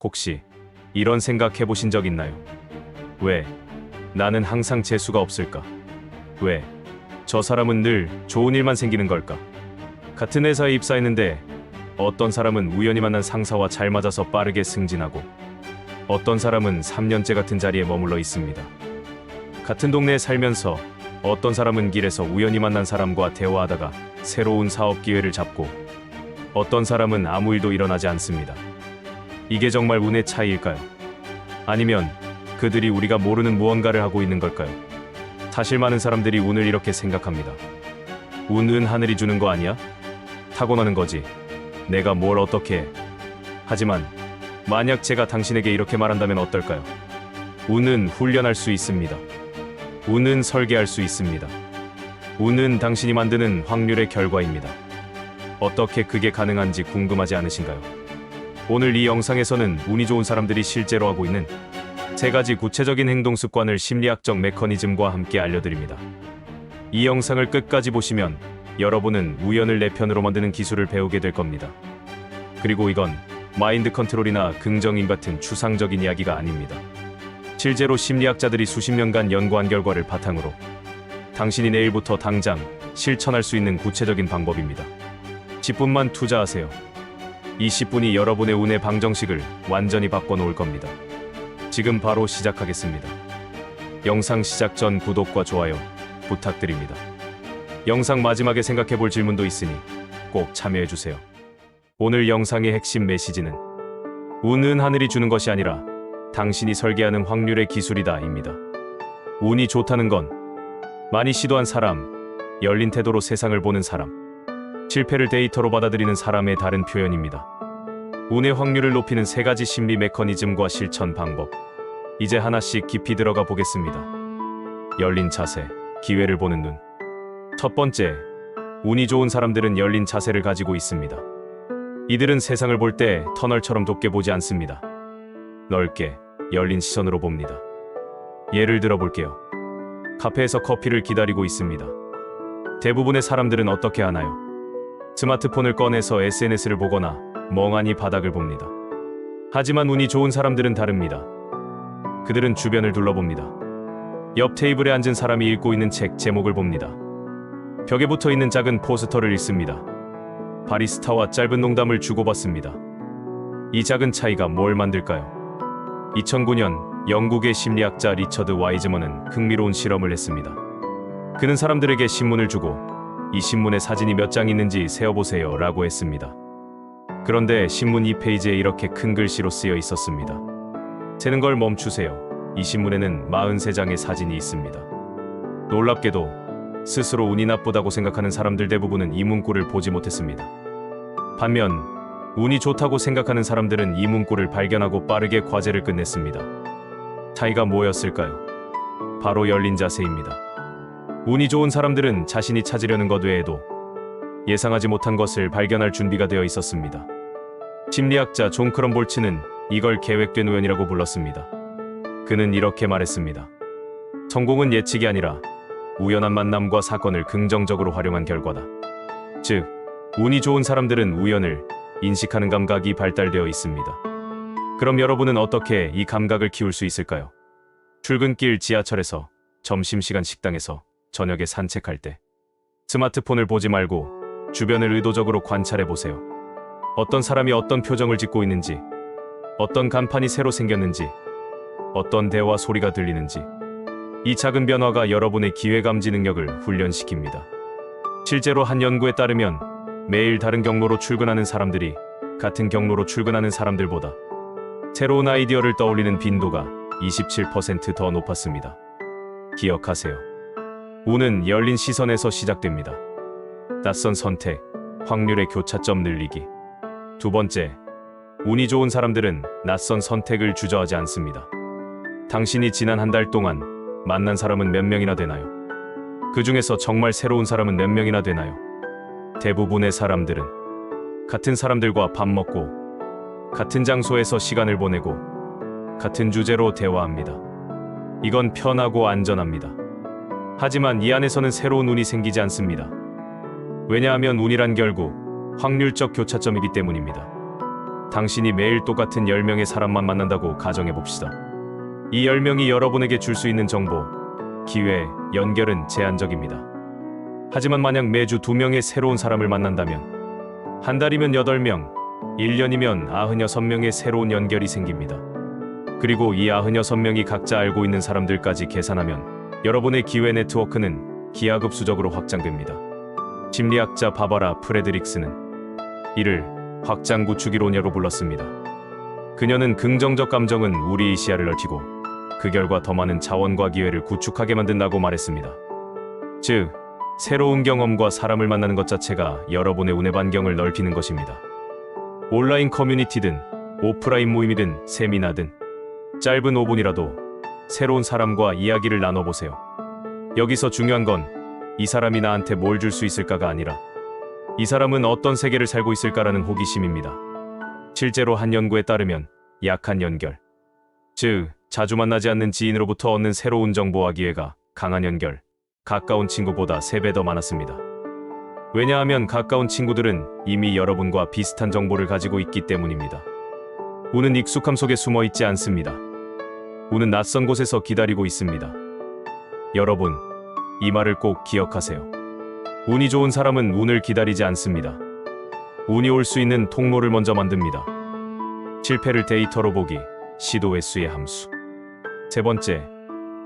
혹시 이런 생각 해보신 적 있나요? 왜 나는 항상 재수가 없을까? 왜 저 사람은 늘 좋은 일만 생기는 걸까? 같은 회사에 입사했는데 어떤 사람은 우연히 만난 상사와 잘 맞아서 빠르게 승진하고 어떤 사람은 3년째 같은 자리에 머물러 있습니다. 같은 동네에 살면서 어떤 사람은 길에서 우연히 만난 사람과 대화하다가 새로운 사업 기회를 잡고 어떤 사람은 아무 일도 일어나지 않습니다. 이게 정말 운의 차이일까요? 아니면 그들이 우리가 모르는 무언가를 하고 있는 걸까요? 사실 많은 사람들이 운을 이렇게 생각합니다. 운은 하늘이 주는 거 아니야? 타고나는 거지. 내가 뭘 어떻게 해. 하지만 만약 제가 당신에게 이렇게 말한다면 어떨까요? 운은 훈련할 수 있습니다. 운은 설계할 수 있습니다. 운은 당신이 만드는 확률의 결과입니다. 어떻게 그게 가능한지 궁금하지 않으신가요? 오늘 이 영상에서는 운이 좋은 사람들이 실제로 하고 있는 3가지 구체적인 행동 습관을 심리학적 메커니즘과 함께 알려드립니다. 이 영상을 끝까지 보시면 여러분은 우연을 내 편으로 만드는 기술을 배우게 될 겁니다. 그리고 이건 마인드 컨트롤이나 긍정인 같은 추상적인 이야기가 아닙니다. 실제로 심리학자들이 수십 년간 연구한 결과를 바탕으로 당신이 내일부터 당장 실천할 수 있는 구체적인 방법입니다. 10분만 투자하세요. 이 10분이 여러분의 운의 방정식을 완전히 바꿔놓을 겁니다. 지금 바로 시작하겠습니다. 영상 시작 전 구독과 좋아요 부탁드립니다. 영상 마지막에 생각해볼 질문도 있으니 꼭 참여해주세요. 오늘 영상의 핵심 메시지는 운은 하늘이 주는 것이 아니라 당신이 설계하는 확률의 기술이다 입니다. 운이 좋다는 건 많이 시도한 사람, 열린 태도로 세상을 보는 사람, 실패를 데이터로 받아들이는 사람의 다른 표현입니다. 운의 확률을 높이는 3가지 심리 메커니즘과 실천 방법. 이제 하나씩 깊이 들어가 보겠습니다. 열린 자세, 기회를 보는 눈. 첫 번째, 운이 좋은 사람들은 열린 자세를 가지고 있습니다. 이들은 세상을 볼 때 터널처럼 좁게 보지 않습니다. 넓게, 열린 시선으로 봅니다. 예를 들어 볼게요. 카페에서 커피를 기다리고 있습니다. 대부분의 사람들은 어떻게 하나요? 스마트폰을 꺼내서 SNS를 보거나 멍하니 바닥을 봅니다. 하지만 운이 좋은 사람들은 다릅니다. 그들은 주변을 둘러봅니다. 옆 테이블에 앉은 사람이 읽고 있는 책 제목을 봅니다. 벽에 붙어 있는 작은 포스터를 읽습니다. 바리스타와 짧은 농담을 주고받습니다. 이 작은 차이가 뭘 만들까요? 2009년 영국의 심리학자 리처드 와이즈먼은 흥미로운 실험을 했습니다. 그는 사람들에게 신문을 주고 이 신문에 사진이 몇 장 있는지 세어보세요 라고 했습니다. 그런데 신문 2페이지에 이렇게 큰 글씨로 쓰여 있었습니다. 세는 걸 멈추세요. 이 신문에는 43장의 사진이 있습니다. 놀랍게도 스스로 운이 나쁘다고 생각하는 사람들 대부분은 이 문구를 보지 못했습니다. 반면 운이 좋다고 생각하는 사람들은 이 문구를 발견하고 빠르게 과제를 끝냈습니다. 차이가 뭐였을까요? 바로 열린 자세입니다. 운이 좋은 사람들은 자신이 찾으려는 것 외에도 예상하지 못한 것을 발견할 준비가 되어 있었습니다. 심리학자 존 크럼볼츠는 이걸 계획된 우연이라고 불렀습니다. 그는 이렇게 말했습니다. 성공은 예측이 아니라 우연한 만남과 사건을 긍정적으로 활용한 결과다. 즉, 운이 좋은 사람들은 우연을 인식하는 감각이 발달되어 있습니다. 그럼 여러분은 어떻게 이 감각을 키울 수 있을까요? 출근길 지하철에서, 점심시간 식당에서, 저녁에 산책할 때 스마트폰을 보지 말고 주변을 의도적으로 관찰해 보세요. 어떤 사람이 어떤 표정을 짓고 있는지, 어떤 간판이 새로 생겼는지, 어떤 대화 소리가 들리는지. 이 작은 변화가 여러분의 기회감지 능력을 훈련시킵니다. 실제로 한 연구에 따르면 매일 다른 경로로 출근하는 사람들이 같은 경로로 출근하는 사람들보다 새로운 아이디어를 떠올리는 빈도가 27% 더 높았습니다. 기억하세요. 운은 열린 시선에서 시작됩니다. 낯선 선택, 확률의 교차점 늘리기. 두 번째, 운이 좋은 사람들은 낯선 선택을 주저하지 않습니다. 당신이 지난 한 달 동안 만난 사람은 몇 명이나 되나요? 그 중에서 정말 새로운 사람은 몇 명이나 되나요? 대부분의 사람들은 같은 사람들과 밥 먹고, 같은 장소에서 시간을 보내고, 같은 주제로 대화합니다. 이건 편하고 안전합니다. 하지만 이 안에서는 새로운 운이 생기지 않습니다. 왜냐하면 운이란 결국 확률적 교차점이기 때문입니다. 당신이 매일 똑같은 10명의 사람만 만난다고 가정해봅시다. 이 10명이 여러분에게 줄 수 있는 정보, 기회, 연결은 제한적입니다. 하지만 만약 매주 2명의 새로운 사람을 만난다면 한 달이면 8명, 1년이면 96명의 새로운 연결이 생깁니다. 그리고 이 96명이 각자 알고 있는 사람들까지 계산하면 여러분의 기회 네트워크는 기하급수적으로 확장됩니다. 심리학자 바바라 프레드릭스는 이를 확장 구축이론이라고 불렀습니다. 그녀는 긍정적 감정은 우리의 시야를 넓히고 그 결과 더 많은 자원과 기회를 구축하게 만든다고 말했습니다. 즉, 새로운 경험과 사람을 만나는 것 자체가 여러분의 운의 반경을 넓히는 것입니다. 온라인 커뮤니티든 오프라인 모임이든 세미나든 짧은 5분이라도 새로운 사람과 이야기를 나눠보세요. 여기서 중요한 건 이 사람이 나한테 뭘 줄 수 있을까가 아니라 이 사람은 어떤 세계를 살고 있을까라는 호기심입니다. 실제로 한 연구에 따르면 약한 연결, 즉 자주 만나지 않는 지인으로부터 얻는 새로운 정보와 기회가 강한 연결, 가까운 친구보다 3배 더 많았습니다. 왜냐하면 가까운 친구들은 이미 여러분과 비슷한 정보를 가지고 있기 때문입니다. 운은 익숙함 속에 숨어 있지 않습니다. 운은 낯선 곳에서 기다리고 있습니다. 여러분, 이 말을 꼭 기억하세요. 운이 좋은 사람은 운을 기다리지 않습니다. 운이 올 수 있는 통로를 먼저 만듭니다. 실패를 데이터로 보기, 시도 횟수의 함수. 세 번째,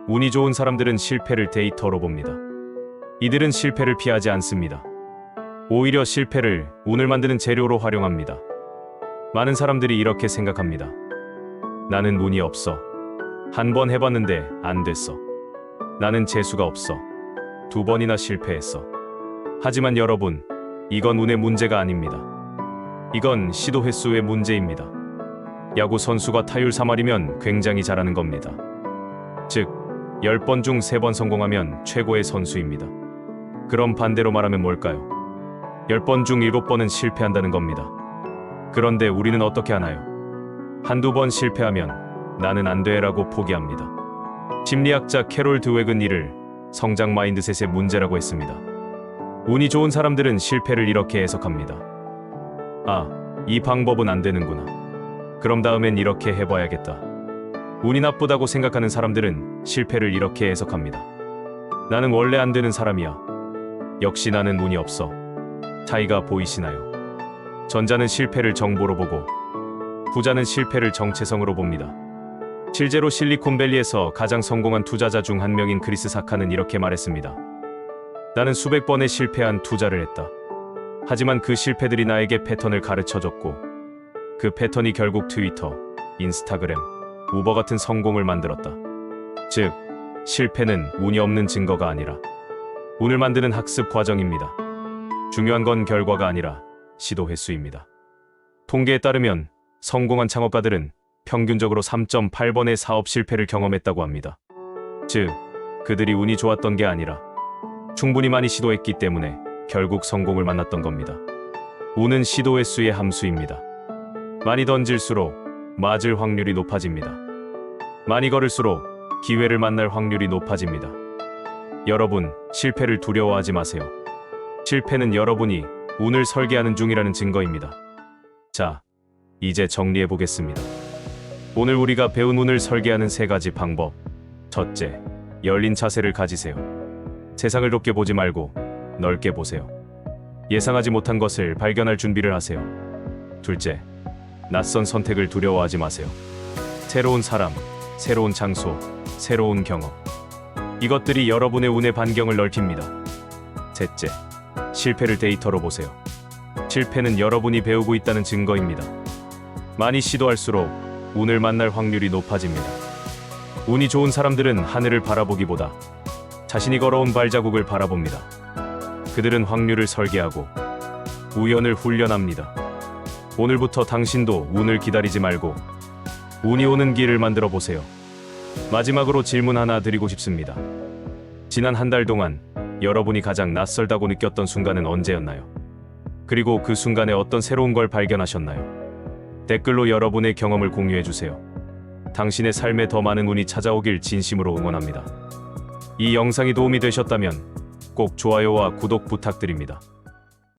운이 좋은 사람들은 실패를 데이터로 봅니다. 이들은 실패를 피하지 않습니다. 오히려 실패를 운을 만드는 재료로 활용합니다. 많은 사람들이 이렇게 생각합니다. 나는 운이 없어. 한 번 해봤는데 안 됐어. 나는 재수가 없어. 2번이나 실패했어. 하지만 여러분, 이건 운의 문제가 아닙니다. 이건 시도 횟수의 문제입니다. 야구 선수가 타율 3할이면 굉장히 잘하는 겁니다. 즉, 10번 중 3번 성공하면 최고의 선수입니다. 그럼 반대로 말하면 뭘까요? 10번 중 7번은 실패한다는 겁니다. 그런데 우리는 어떻게 하나요? 한두 번 실패하면 나는 안 돼라고 포기합니다. 심리학자 캐롤 드웩은 이를 성장 마인드셋의 문제라고 했습니다. 운이 좋은 사람들은 실패를 이렇게 해석합니다. 아, 이 방법은 안 되는구나. 그럼 다음엔 이렇게 해봐야겠다. 운이 나쁘다고 생각하는 사람들은 실패를 이렇게 해석합니다. 나는 원래 안 되는 사람이야. 역시 나는 운이 없어. 차이가 보이시나요? 전자는 실패를 정보로 보고 후자는 실패를 정체성으로 봅니다. 실제로 실리콘밸리에서 가장 성공한 투자자 중 한 명인 크리스 사카는 이렇게 말했습니다. 나는 수백 번의 실패한 투자를 했다. 하지만 그 실패들이 나에게 패턴을 가르쳐줬고 그 패턴이 결국 트위터, 인스타그램, 우버 같은 성공을 만들었다. 즉, 실패는 운이 없는 증거가 아니라 운을 만드는 학습 과정입니다. 중요한 건 결과가 아니라 시도 횟수입니다. 통계에 따르면 성공한 창업가들은 평균적으로 3.8번의 사업 실패를 경험했다고 합니다. 즉, 그들이 운이 좋았던 게 아니라 충분히 많이 시도했기 때문에 결국 성공을 만났던 겁니다. 운은 시도 횟수의 함수입니다. 많이 던질수록 맞을 확률이 높아집니다. 많이 걸을수록 기회를 만날 확률이 높아집니다. 여러분, 실패를 두려워하지 마세요. 실패는 여러분이 운을 설계하는 중이라는 증거입니다. 자, 이제 정리해 보겠습니다. 오늘 우리가 배운 운을 설계하는 3가지 방법. 첫째, 열린 자세를 가지세요. 세상을 좁게 보지 말고 넓게 보세요. 예상하지 못한 것을 발견할 준비를 하세요. 둘째, 낯선 선택을 두려워하지 마세요. 새로운 사람, 새로운 장소, 새로운 경험. 이것들이 여러분의 운의 반경을 넓힙니다. 셋째, 실패를 데이터로 보세요. 실패는 여러분이 배우고 있다는 증거입니다. 많이 시도할수록 운을 만날 확률이 높아집니다. 운이 좋은 사람들은 하늘을 바라보기보다 자신이 걸어온 발자국을 바라봅니다. 그들은 확률을 설계하고 우연을 훈련합니다. 오늘부터 당신도 운을 기다리지 말고 운이 오는 길을 만들어 보세요. 마지막으로 질문 하나 드리고 싶습니다. 지난 한 달 동안 여러분이 가장 낯설다고 느꼈던 순간은 언제였나요? 그리고 그 순간에 어떤 새로운 걸 발견하셨나요? 댓글로 여러분의 경험을 공유해주세요. 당신의 삶에 더 많은 운이 찾아오길 진심으로 응원합니다. 이 영상이 도움이 되셨다면 꼭 좋아요와 구독 부탁드립니다.